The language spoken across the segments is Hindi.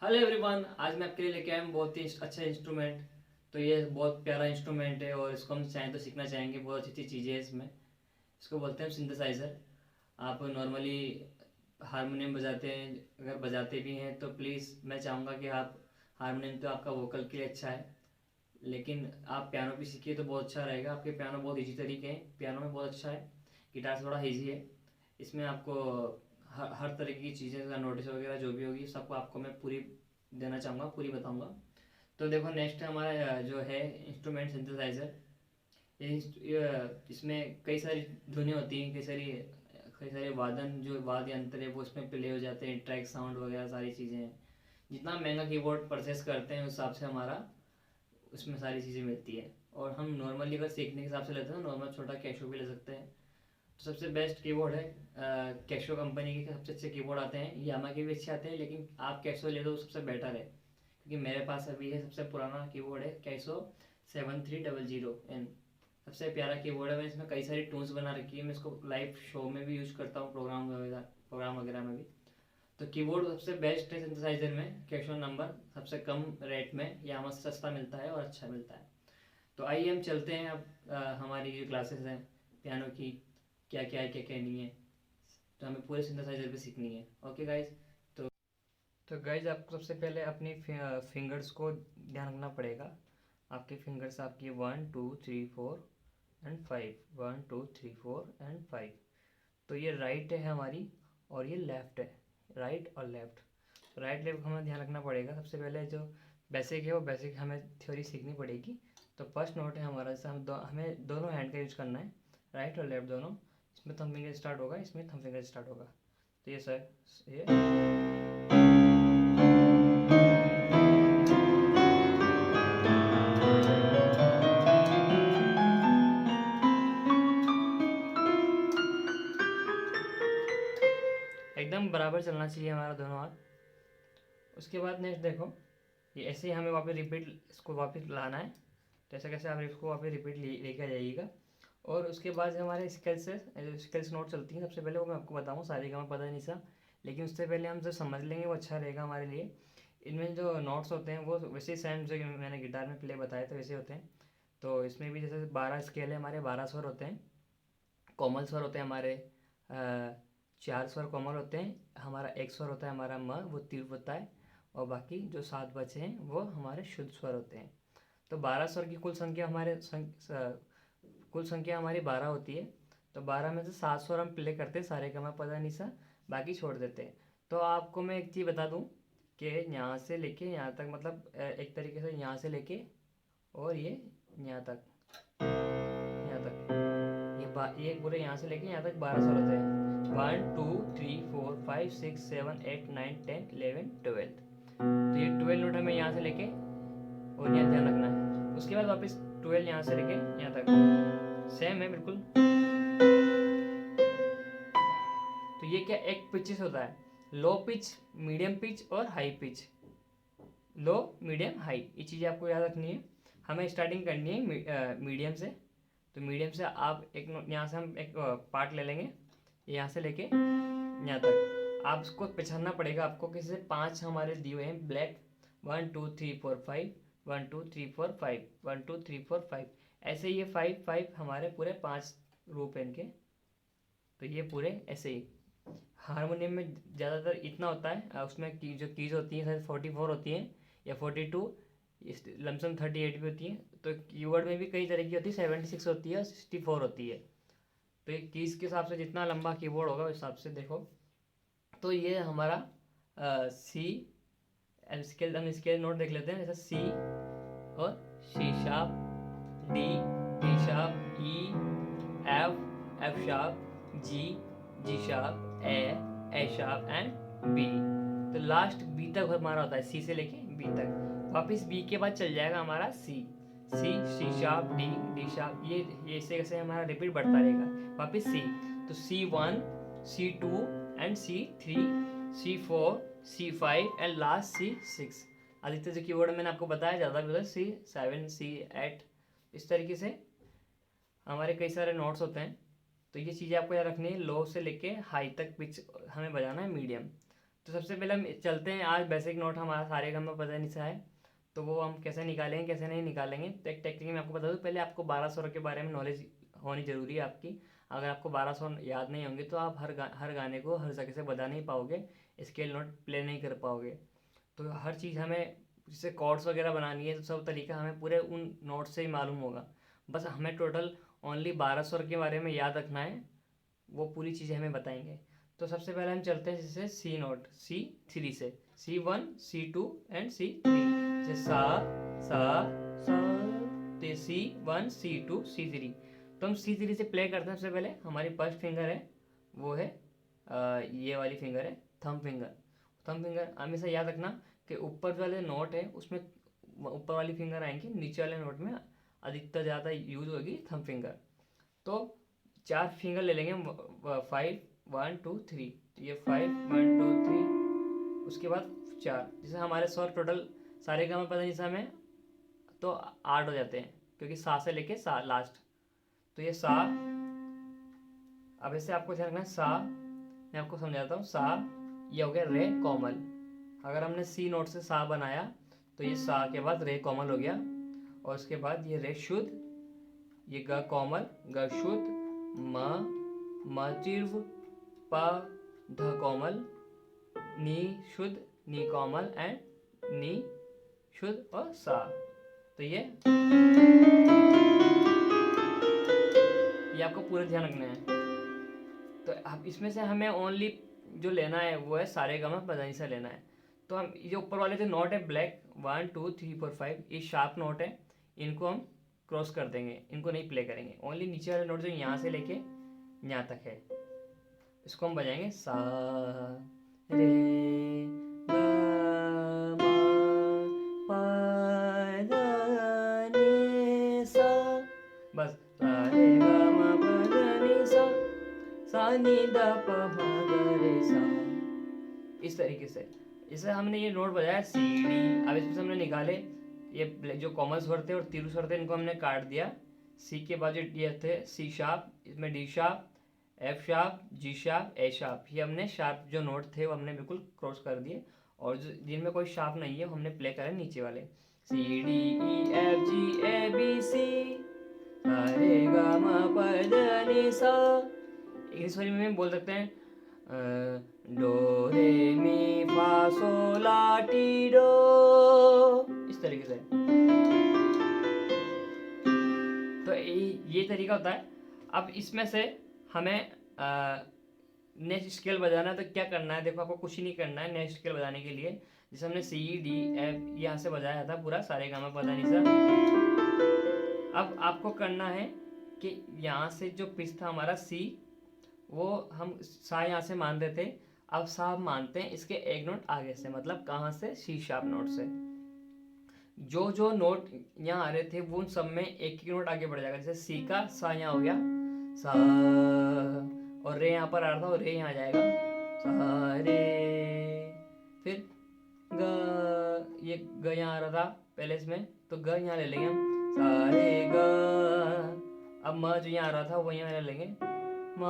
हेलो एवरीवन, आज मैं आपके लिए लेके आया हूँ बहुत ही अच्छा इंस्ट्रूमेंट। तो ये बहुत प्यारा इंस्ट्रूमेंट है और इसको हम चाहें तो सीखना चाहेंगे। बहुत अच्छी अच्छी चीज़ें हैं इसमें। इसको बोलते हैं सिंथेसाइज़र। आप नॉर्मली हारमोनियम बजाते हैं, अगर बजाते भी हैं तो प्लीज़ मैं चाहूँगा कि आप हारमोनियम तो आपका वोकल के लिए अच्छा है, लेकिन आप पियानो भी सीखिए तो बहुत अच्छा रहेगा। आपके पियानो बहुत इजी तरीके हैं, पियानो में बहुत अच्छा है। गिटार से थोड़ा इजी है। इसमें आपको हर तरह की चीज़ें का नोटिस वगैरह जो भी होगी सबको आपको मैं पूरी देना चाहूँगा, पूरी बताऊँगा। तो देखो, नेक्स्ट हमारा जो है इंस्ट्रूमेंट सिंथेसाइज़र। इसमें कई सारी धुनें होती हैं, कई सारे वादन, जो वाद्य यंत्र है वो इसमें प्ले हो जाते हैं, ट्रैक साउंड वगैरह सारी चीज़ें हैं। जितना महंगा कीबोर्ड परचेस करते हैं उस हिसाब से हमारा उसमें सारी चीज़ें मिलती है। और हम नॉर्मली अगर सीखने के हिसाब से लेते हैं तो नॉर्मल छोटा कैशो भी ले सकते हैं। तो सबसे बेस्ट कीबोर्ड है कैशो कंपनी के। सबसे अच्छे कीबोर्ड आते हैं, यामा के भी अच्छे आते हैं, लेकिन आप कैशो ले लो सबसे बेटर है। क्योंकि मेरे पास अभी है सबसे पुराना कीबोर्ड है कैशो 7300N। सबसे प्यारा कीबोर्ड है। मैं इसमें कई सारी टून्स बना रखी है, मैं इसको लाइव शो में भी यूज़ करता हूँ, प्रोग्राम वगैरह में भी। तो कीबोर्ड सबसे बेस्ट है सिंथेसाइजर में कैशो नंबर। सबसे कम रेट में यामा से सस्ता मिलता है और अच्छा मिलता है। तो आइए हम चलते हैं अब हमारी जो क्लासेस हैं पियानो की, क्या क्या है क्या क्या नहीं है। तो हमें पूरे सिंथेसाइजर पे सीखनी है। Okay guys. तो गाइज आपको सबसे पहले अपनी फिंगर्स को ध्यान रखना पड़ेगा। आपकी फिंगर्स आपकी 1 2 3 4 एंड 5, 1 2 3 4 एंड 5। तो ये राइट है हमारी और ये लेफ्ट है, राइट और लेफ्ट। राइट लेफ्ट हमें ध्यान रखना पड़ेगा। सबसे पहले जो बेसिक है वो बेसिक हमें थ्योरी सीखनी पड़ेगी। तो फर्स्ट नोट है हमारा, जैसे हमें दोनों हैंड का यूज करना है, राइट और लेफ्ट दोनों। इसमें थंब फिंगर स्टार्ट होगा, इसमें थंब फिंगर स्टार्ट होगा। तो ये सर, ये एकदम बराबर चलना चाहिए हमारा दोनों हाथ। उसके बाद नेक्स्ट देखो, ये ऐसे ही हमें वापस रिपीट, इसको वापस लाना है। तो ऐसा कैसे आप इसको वापस रिपीट लेके आ जाइएगा। और उसके बाद हमारे स्केल्स नोट चलती हैं। सबसे पहले वो मैं आपको बताऊँ, सारे का मैं पता नहीं सा, लेकिन उससे पहले हम जो समझ लेंगे वो अच्छा रहेगा हमारे लिए। इनमें जो नोट्स होते हैं वो वैसे सेम जो मैंने गिटार में प्ले बताए थे वैसे होते हैं। तो इसमें भी जैसे 12 स्केल है हमारे, 12 स्वर होते हैं। कोमल स्वर होते हैं हमारे 4 स्वर कोमल होते हैं। हमारा एक स्वर होता है हमारा म, वो तीव्र होता है। और बाकी जो 7 बचे हैं वो हमारे शुद्ध स्वर होते हैं। तो 12 स्वर की कुल संख्या हमारी 12 होती है। तो 12 में से 7 स्वर हम प्ले करते हैं, सारे का मैं पता नहीं सा, बाकी छोड़ देते हैं। तो आपको मैं एक चीज़ बता दूं कि यहाँ से लेके यहाँ तक, मतलब एक तरीके से यहाँ से लेके और ये यहाँ तक, यहाँ तक, ये पूरे यहाँ से लेके यहाँ तक 12 स्वर होते हैं। 1 2 3 4 5 6 7 8 9 10 11 12। तो ये 12 नोट हमें यहाँ से लेके और यहाँ ध्यान रखना है। उसके बाद वापस 12 यहाँ से लेके यहाँ तक, सेम है बिल्कुल। तो ये क्या एक पिचेस होता है, लो पिच, मीडियम पिच और हाई पिच। लो, मीडियम, हाई, ये चीज़ें आपको याद रखनी है। हमें स्टार्टिंग करनी है मीडियम से। तो मीडियम से आप एक यहाँ से हम एक पार्ट ले लेंगे, यहाँ से लेके यहाँ तक। आप उसको पहचानना पड़ेगा आपको, किसी से 5 हमारे दिए हुए हैं ब्लैक, 1 2 3 4 5, 1 2 3 4 5, 1 2 3 4 5। ऐसे ये 5 5 हमारे पूरे 5 रूप हैं इनके। तो ये पूरे ऐसे ही। हारमोनियम में ज़्यादातर इतना होता है, उसमें जो कीज होती हैं शायद 44 होती हैं या 42, लमसम 38 भी होती हैं। तो कीवर्ड में भी कई तरह की होती है, 76 होती है और 64 होती है। तो ये कीज के हिसाब से जितना लंबा कीबोर्ड होगा उस हिसाब से देखो। तो ये हमारा सी, हम स्केल नोट देख लेते हैं। जैसे सी और C sharp, D, D sharp, E, F, F sharp, G, G sharp, A sharp and B. तो लास्ट बी तक हमारा होता है, सी से लेके बी तक। वापिस बी के बाद चल जाएगा हमारा C, C sharp, D, D sharp, ये ऐसे कैसे हमारा रिपीट बढ़ता रहेगा। वापिस सी, तो C1, C2 and C3, C4, C5 and last C6। अधिकतर जो कीवर्ड मैंने आपको बताया, ज़्यादा भी होता है C7, C8। इस तरीके से हमारे कई सारे नोट्स होते हैं। तो ये चीज़ें आपको याद रखनी है। लो से लेके हाई तक पिच हमें बजाना है, मीडियम। तो सबसे पहले हम चलते हैं, आज बेसिक नोट हमारा सारे का में पता नहीं सा है, तो वो हम कैसे निकालेंगे कैसे नहीं निकालेंगे। तो एक टेक्निक मैं आपको बता दूँ, पहले आपको 12 स्वर के बारे में नॉलेज होनी जरूरी है आपकी। अगर आपको 12 स्वर याद नहीं होंगे तो आप हर गाने को हर जगह से बजा नहीं पाओगे, स्केल नोट प्ले नहीं कर पाओगे। तो हर चीज़ हमें, जैसे कॉर्ड्स वगैरह बनानी है तो सब तरीका हमें पूरे उन नोट से ही मालूम होगा। बस हमें टोटल ओनली 12 स्वर के बारे में याद रखना है, वो पूरी चीज़ें हमें बताएंगे। तो सबसे पहले हम चलते हैं जैसे सी नोट, C3 से, C1 C2 एंड C3। जैसे सा तो C1 C2 C3। तो हम C3 से प्ले करते हैं। सबसे पहले हमारी फर्स्ट फिंगर है वो है ये वाली फिंगर है थंब फिंगर। थंब फिंगर हमेशा याद रखना कि ऊपर वाले नोट है उसमें ऊपर वाली फिंगर आएंगी, नीचे वाले नोट में अधिकतर ज़्यादा यूज होगी थंब फिंगर। तो 4 फिंगर ले लेंगे, 5 1 2 3। तो ये 5 1 2 3, उसके बाद 4। जैसे हमारे स्वर टोटल सारे का में पता नहीं सा में तो 8 हो जाते हैं, क्योंकि सा से लेके सा लास्ट। तो ये सा, अब ऐसे आपको ध्यान रखना है सा, मैं आपको समझाता हूँ। सा ये हो गया रे कोमल। अगर हमने सी नोट से सा बनाया तो ये सा के बाद रे कोमल हो गया, और उसके बाद ये रे शुद्ध, ये ग कोमल, ग शुद्ध, म तीव्र, प ध कोमल, नी शुद्ध, नी कोमल एंड नी शुद्ध और सा। तो ये आपको पूरा ध्यान रखना है। तो अब इसमें से हमें ओनली जो लेना है वो है सारे गा मा पा धा नी सा लेना है। तो हम ये ऊपर वाले जो नोट है ब्लैक 1 2 3 4 5, ये शार्प नोट है, इनको हम क्रॉस कर देंगे, इनको नहीं प्ले करेंगे। ओनली नीचे वाले नोट जो यहाँ से लेके यहाँ तक है, इसको हम बजाएंगे सा रे गा मा पा धा नी सा। बस सा रे गा मा पा धा नी सा नी दा पा मा गा रे सा। इस तरीके से जैसे हमने ये नोट बजाया सी डी। अब इसमें से हमने निकाले ये जो कॉमन स्वर थे और तीव्र स्वर थे, इनको हमने काट दिया। सी के बाद जो ये थे सी शार्प, इसमें D sharp, F sharp, G sharp, A sharp, ये हमने शार्प जो नोट थे वो हमने बिल्कुल क्रॉस कर दिए। और जो जिनमें कोई शार्प नहीं है वो हमने प्ले करे नीचे वाले, C D E F G A B C सा रे गा मा पा धा नी सा। इंग्लिश वाली में बोल सकते हैं डो रे मी फा सो ला टी डो, इस तरीके से। तो ये तरीका होता है। अब इसमें से हमें नेक्स्ट स्केल बजाना है, तो क्या करना है, देखो आपको कुछ ही नहीं करना है नेक्स्ट स्केल बजाने के लिए। जैसे हमने सी डी एफ यहाँ से बजाया था पूरा सारे गामा पा धा नी सा। अब आपको करना है कि यहाँ से जो पिच था हमारा सी, वो हम सा यहाँ से मान रहे थे, अब सा हम मानते हैं इसके एक नोट आगे से, मतलब कहाँ से, सी शार्प नोट से। जो जो नोट यहाँ आ रहे थे वो उन सब में एक एक नोट आगे बढ़ जाएगा। जैसे सी का सा यहाँ हो गया सा, और रे यहाँ पर आ रहा था और रे यहाँ जाएगा सा रे। फिर ग, ये ग यहाँ आ रहा था पहले इसमें, तो ग यहाँ ले लेंगे हम सा रे ग। अब म जो यहाँ आ रहा था वो यहाँ ले लेंगे म।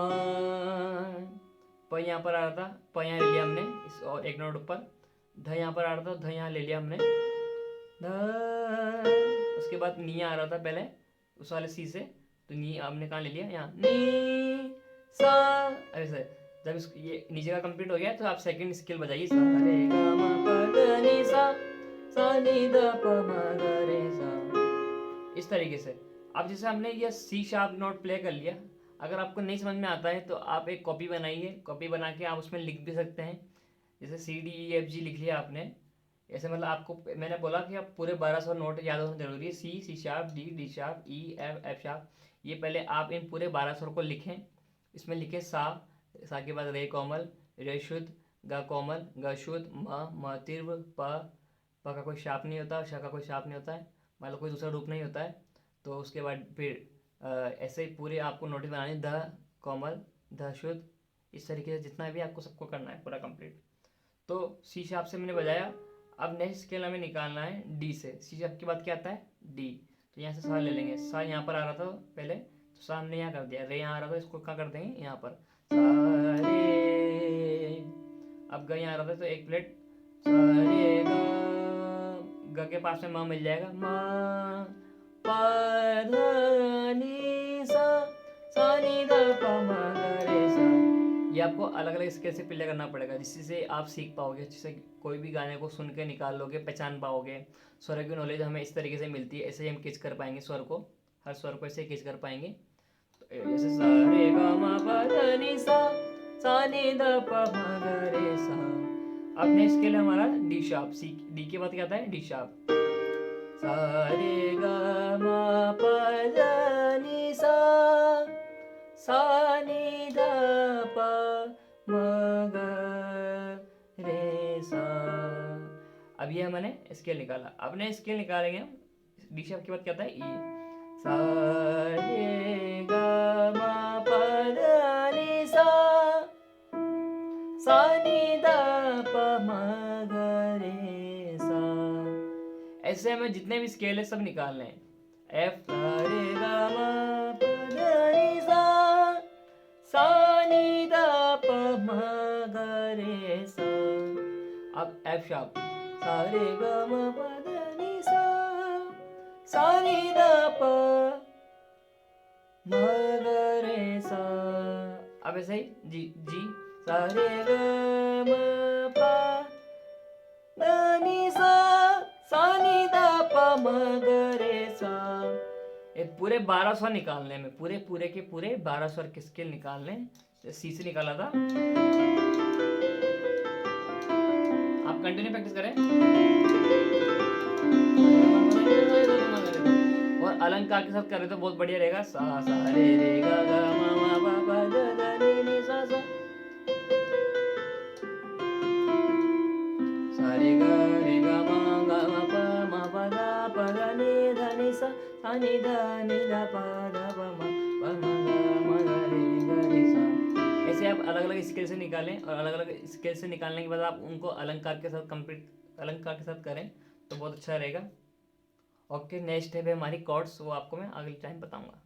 प यहाँ पर आ रहा था, प यहाँ ले लिया हमने इस और एक नोट ऊपर। ध यहाँ पर आ रहा था, ध यहाँ ले लिया हमने ध। उसके बाद नी आ रहा था पहले उस वाले सी से, तो नी हमने कहाँ ले लिया, यहाँ नी सा। ऐसे जब इस ये नीचे का कंप्लीट हो गया तो आप सेकंड स्केल बजाइए, सा रे गा मा पा धा नी सा नी दा पा मा गा रे सा, इस तरीके से। अब जैसे हमने ये सी शार्प नोट प्ले कर लिया, अगर आपको नहीं समझ में आता है तो आप एक कॉपी बनाइए, कॉपी बना के आप उसमें लिख भी सकते हैं। जैसे सी डी ई एफ जी लिख लिया आपने, ऐसे मतलब आपको मैंने बोला कि आप पूरे 1200 नोट याद होना जरूरी है, C sharp, D sharp, E F sharp. ये पहले आप इन पूरे 1200 को लिखें। इसमें लिखें सा के बाद रे कोमल, रे शुद्ध, ग कोमल, ग शुद्ध, म तीव्र, प का कोई शार्प नहीं होता, श का कोई शार्प नहीं होता है, मतलब कोई दूसरा रूप नहीं होता है। तो उसके बाद फिर ऐसे ही पूरे आपको नोटिस बनाने, ध कोमल, ध शुद्ध, इस तरीके से जितना भी आपको सबको करना है पूरा कंप्लीट। तो सी शार्प से मैंने बजाया। अब नेक्स्ट स्केल हमें निकालना है डी से। सी शार्प के बाद क्या आता है, डी। तो यहाँ से सा ले लेंगे, सा यहाँ पर आ रहा था पहले, तो सा हमने यहाँ कर दिया, रे यहाँ आ रहा था, इसको क्या कर देंगे यहाँ पर सा रे। अब ग यहाँ रहता है तो एक प्लेट सा रे ग के पास में म मिल जाएगा, म प ध नि सा नि ध प म ग रे सा। ये आपको अलग अलग स्केल से प्ले करना पड़ेगा, जिससे आप सीख पाओगे अच्छे से, कोई भी गाने को सुन के निकाल लोगे, पहचान पाओगे। स्वर की नॉलेज हमें इस तरीके से मिलती है, ऐसे ही हम कैच कर पाएंगे स्वर को, हर स्वर को ऐसे कैच कर पाएंगे। तो जैसे सा रे ग म प ध नि सा नि ध प म ग रे सा। अब नेक्स्ट स्केल है हमारा डी शार्प। सी डी के बाद क्या आता है डी शार्प। सा रे ग म प ध नि सा नि ध प म ग रे सा। अब ये मैंने स्केल निकाला। अब ने स्केल निकालेंगे हम डी शार्प के बाद क्या आता है ई। सा रे ग म प ध नि सा नि ध प म ग रे सा। ऐसे हमें जितने भी स्केल है सब निकालने हैं। एफ सा रे ग म प ध नि सा नि ध प म ग रे सा। अब एफ शार्प सा रे ग म प ध नि सा नि ध प म ग रे सा। अब ऐसे ही जी जी सा रे ग म प ध नि सा नि ध प म ग रे सा। ये पूरे 12 स्वर निकालने हैं, पूरे पूरे के पूरे 12 स्वर के स्केल निकालने। सी से निकाला था, आप कंटिन्यू प्रैक्टिस करें। और अलंकार के साथ करें तो बहुत बढ़िया रहेगा। सा सा रे रे ग ग म म प प ध ध नि नि सा सा सा रे ग म ग म प ध प ध नि सा नि ध प ध प म ग रे सा। ऐसे आप अलग अलग स्केल से निकालें, और अलग अलग स्केल से निकालने के बाद आप उनको अलंकार के साथ अलंकार के साथ करें तो बहुत अच्छा रहेगा। ओके, नेक्स्ट है हमारी कॉर्ड्स, वो आपको मैं अगले टाइम बताऊंगा।